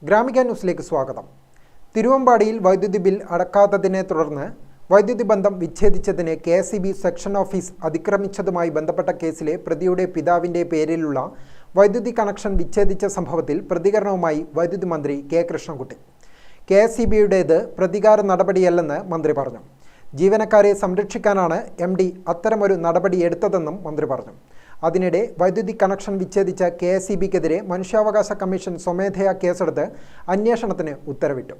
ഗ്രാമിക ന്യൂസിലേക്ക് സ്വാഗതം. തിരുവമ്പാടിയിൽ വൈദ്യുതി ബിൽ അടക്കാത്തതിനെ തുടർന്ന് വൈദ്യുതി ബന്ധം വിച്ഛേദിച്ചതിന് കെ.എസ്.ഇ.ബി. സെക്ഷൻ ഓഫീസ് അതിക്രമിച്ചതുമായി ബന്ധപ്പെട്ട കേസിലെ പ്രതിയുടെ പിതാവിൻ്റെ പേരിലുള്ള വൈദ്യുതി കണക്ഷൻ വിച്ഛേദിച്ച സംഭവത്തിൽ പ്രതികരണവുമായി വൈദ്യുതി മന്ത്രി കെ. കൃഷ്ണൻകുട്ടി. കെ.എസ്.ഇ.ബിയുടേത് പ്രതികാര നടപടിയല്ലെന്ന് മന്ത്രി പറഞ്ഞു. ജീവനക്കാരെ സംരക്ഷിക്കാനാണ് MD അത്തരമൊരു നടപടി എടുത്തതെന്നും മന്ത്രി പറഞ്ഞു. അതിനിടെ വൈദ്യുതി കണക്ഷൻ വിച്ഛേദിച്ച കെ.എസ്.ഇ.ബിക്കെതിരെ മനുഷ്യാവകാശ കമ്മീഷൻ സ്വമേധയാ കേസെടുത്ത് അന്വേഷണത്തിന് ഉത്തരവിട്ടു.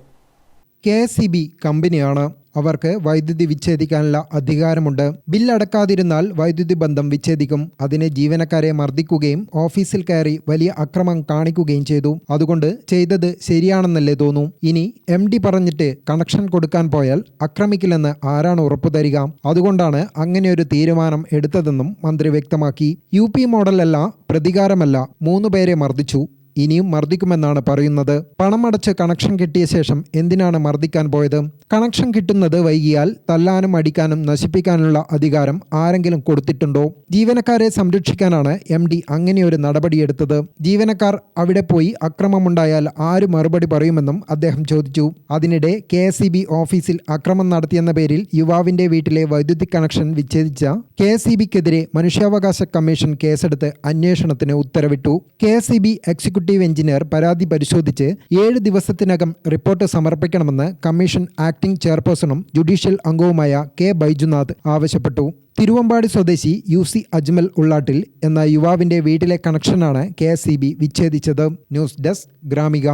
കെ.എസ്.ഇ.ബി. കമ്പനിയാണ്. അവർക്ക് വൈദ്യുതി വിച്ഛേദിക്കാനുള്ള അധികാരമുണ്ട്. ബില്ലടക്കാതിരുന്നാൽ വൈദ്യുതി ബന്ധം വിച്ഛേദിക്കും. അതിന് ജീവനക്കാരെ മർദ്ദിക്കുകയും ഓഫീസിൽ കയറി വലിയ അക്രമം കാണിക്കുകയും ചെയ്തു. അതുകൊണ്ട് ചെയ്തത് ശരിയാണെന്നല്ലേ തോന്നൂ. ഇനി MD പറഞ്ഞിട്ട് കണക്ഷൻ കൊടുക്കാൻ പോയാൽ ആക്രമിക്കില്ലെന്ന് ആരാണ് ഉറപ്പുതരിക? അതുകൊണ്ടാണ് അങ്ങനെയൊരു തീരുമാനം എടുത്തതെന്നും മന്ത്രി വ്യക്തമാക്കി. UP മോഡലല്ല, പ്രതികാരമല്ല. 3 പേരെ മർദ്ദിച്ചു. ഇനിയും മർദ്ദിക്കുമെന്നാണ് പറയുന്നത്. പണം അടച്ച് കണക്ഷൻ കിട്ടിയ ശേഷം എന്തിനാണ് മർദ്ദിക്കാൻ പോയത്? കണക്ഷൻ കിട്ടുന്നത് വൈകിയാൽ തല്ലാനും അടിക്കാനും നശിപ്പിക്കാനുള്ള അധികാരം ആരെങ്കിലും കൊടുത്തിട്ടുണ്ടോ? ജീവനക്കാരെ സംരക്ഷിക്കാനാണ് MD അങ്ങനെയൊരു നടപടിയെടുത്തത്. ജീവനക്കാർ അവിടെ പോയി അക്രമമുണ്ടായാൽ ആര് മറുപടി പറയുമെന്നും അദ്ദേഹം ചോദിച്ചു. അതിനിടെ കെ.എസ്.ഇ.ബി. ഓഫീസിൽ അക്രമം നടത്തിയെന്ന പേരിൽ യുവാവിന്റെ വീട്ടിലെ വൈദ്യുതി കണക്ഷൻ വിച്ഛേദിച്ച കെ.എസ്.ഇ.ബിക്കെതിരെ മനുഷ്യാവകാശ കമ്മീഷൻ കേസെടുത്ത് അന്വേഷണത്തിന് ഉത്തരവിട്ടു. കെ.എസ്.ഇ.ബി. എക്സിക്യൂട്ടീവ് എഞ്ചിനീയർ പരാതി പരിശോധിച്ച് 7 ദിവസത്തിനകം റിപ്പോർട്ട് സമർപ്പിക്കണമെന്ന് കമ്മീഷൻ ആക്ടിംഗ് ചെയർപേഴ്സണും ജുഡീഷ്യൽ അംഗവുമായ കെ. ബൈജുനാഥ് ആവശ്യപ്പെട്ടു. തിരുവമ്പാടി സ്വദേശി UC അജ്മൽ ഉള്ളാട്ടിൽ എന്ന യുവാവിന്റെ വീട്ടിലെ കണക്ഷനാണ് കെ.എസ്.ഇ.ബി. വിച്ഛേദിച്ചത്. News desk Gramika.